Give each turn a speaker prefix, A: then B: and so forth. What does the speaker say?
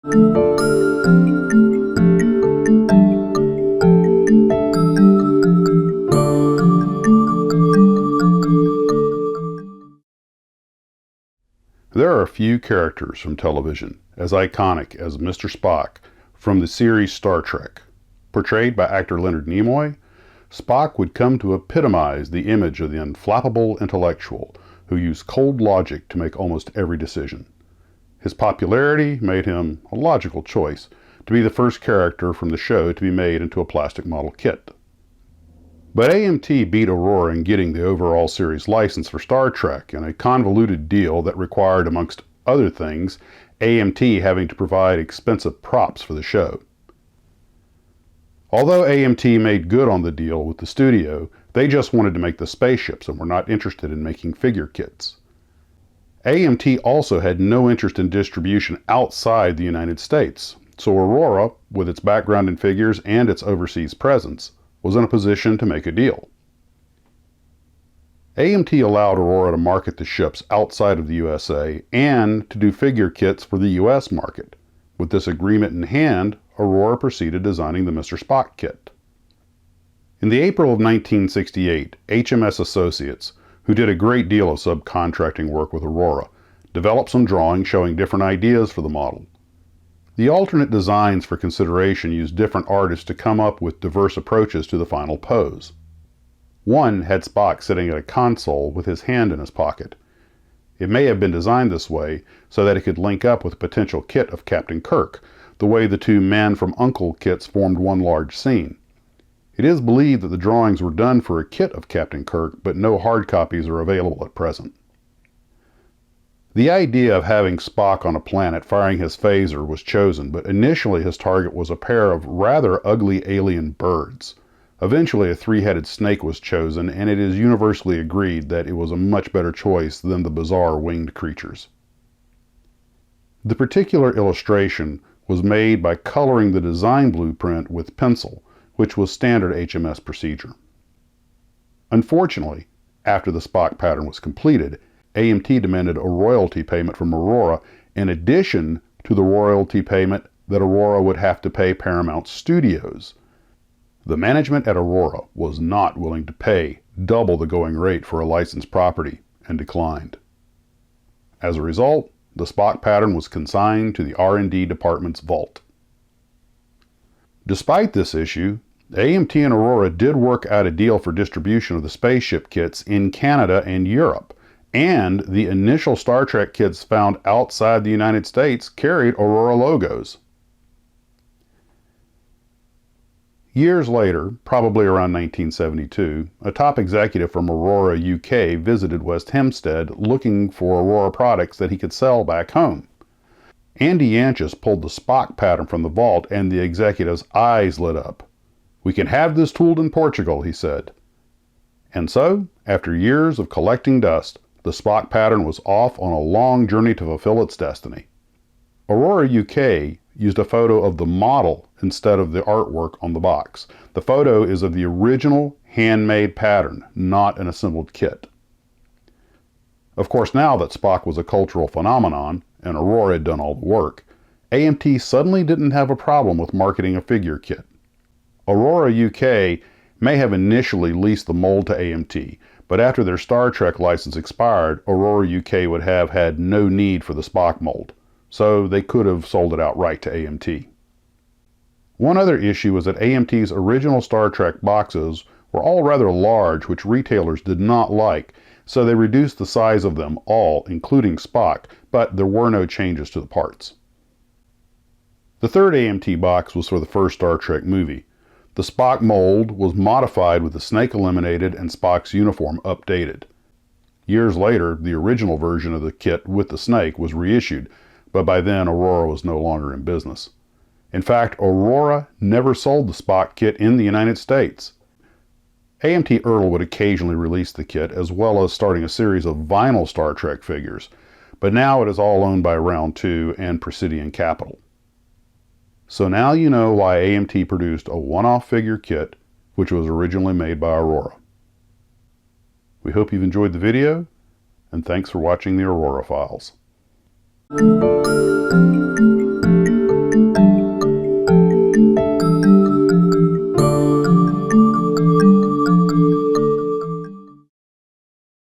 A: There are a few characters from television as iconic as Mr. Spock from the series Star Trek. Portrayed by actor Leonard Nimoy, Spock would come to epitomize the image of the unflappable intellectual who used cold logic to make almost every decision. His popularity made him a logical choice to be the first character from the show to be made into a plastic model kit. But AMT beat Aurora in getting the overall series license for Star Trek in a convoluted deal that required, amongst other things, AMT having to provide expensive props for the show. Although AMT made good on the deal with the studio, they just wanted to make the spaceships and were not interested in making figure kits. AMT also had no interest in distribution outside the United States, so Aurora, with its background in figures and its overseas presence, was in a position to make a deal. AMT allowed Aurora to market the ships outside of the USA and to do figure kits for the U.S. market. With this agreement in hand, Aurora proceeded designing the Mr. Spock kit. In the April of 1968, HMS Associates, who did a great deal of subcontracting work with Aurora, developed some drawings showing different ideas for the model. The alternate designs for consideration used different artists to come up with diverse approaches to the final pose. One had Spock sitting at a console with his hand in his pocket. It may have been designed this way so that it could link up with a potential kit of Captain Kirk, the way the two Man from U.S.S. kits formed one large scene. It is believed that the drawings were done for a kit of Captain Kirk, but no hard copies are available at present. The idea of having Spock on a planet firing his phaser was chosen, but initially his target was a pair of rather ugly alien birds. Eventually a three-headed snake was chosen, and it is universally agreed that it was a much better choice than the bizarre winged creatures. The particular illustration was made by coloring the design blueprint with pencil, which was standard HMS procedure. Unfortunately, after the Spock pattern was completed, AMT demanded a royalty payment from Aurora in addition to the royalty payment that Aurora would have to pay Paramount Studios. The management at Aurora was not willing to pay double the going rate for a licensed property and declined. As a result, the Spock pattern was consigned to the R&D department's vault. Despite this issue, AMT and Aurora did work out a deal for distribution of the spaceship kits in Canada and Europe, and the initial Star Trek kits found outside the United States carried Aurora logos. Years later, probably around 1972, a top executive from Aurora, UK visited West Hempstead looking for Aurora products that he could sell back home. Andy Yanchus pulled the Spock pattern from the vault and the executive's eyes lit up. "We can have this tooled in Portugal," he said. And so, after years of collecting dust, the Spock pattern was off on a long journey to fulfill its destiny. Aurora UK used a photo of the model instead of the artwork on the box. The photo is of the original handmade pattern, not an assembled kit. Of course, now that Spock was a cultural phenomenon, and Aurora had done all the work, AMT suddenly didn't have a problem with marketing a figure kit. Aurora UK may have initially leased the mold to AMT, but after their Star Trek license expired, Aurora UK would have had no need for the Spock mold, so they could have sold it outright to AMT. One other issue was that AMT's original Star Trek boxes were all rather large, which retailers did not like, so they reduced the size of them all, including Spock, but there were no changes to the parts. The third AMT box was for the first Star Trek movie. The Spock mold was modified with the snake eliminated and Spock's uniform updated. Years later, the original version of the kit with the snake was reissued, but by then Aurora was no longer in business. In fact, Aurora never sold the Spock kit in the United States. AMT Earl would occasionally release the kit, as well as starting a series of vinyl Star Trek figures, but now it is all owned by Round 2 and Presidian Capital. So now you know why AMT produced a one-off figure kit, which was originally made by Aurora. We hope you've enjoyed the video, and thanks for watching the Aurora Files.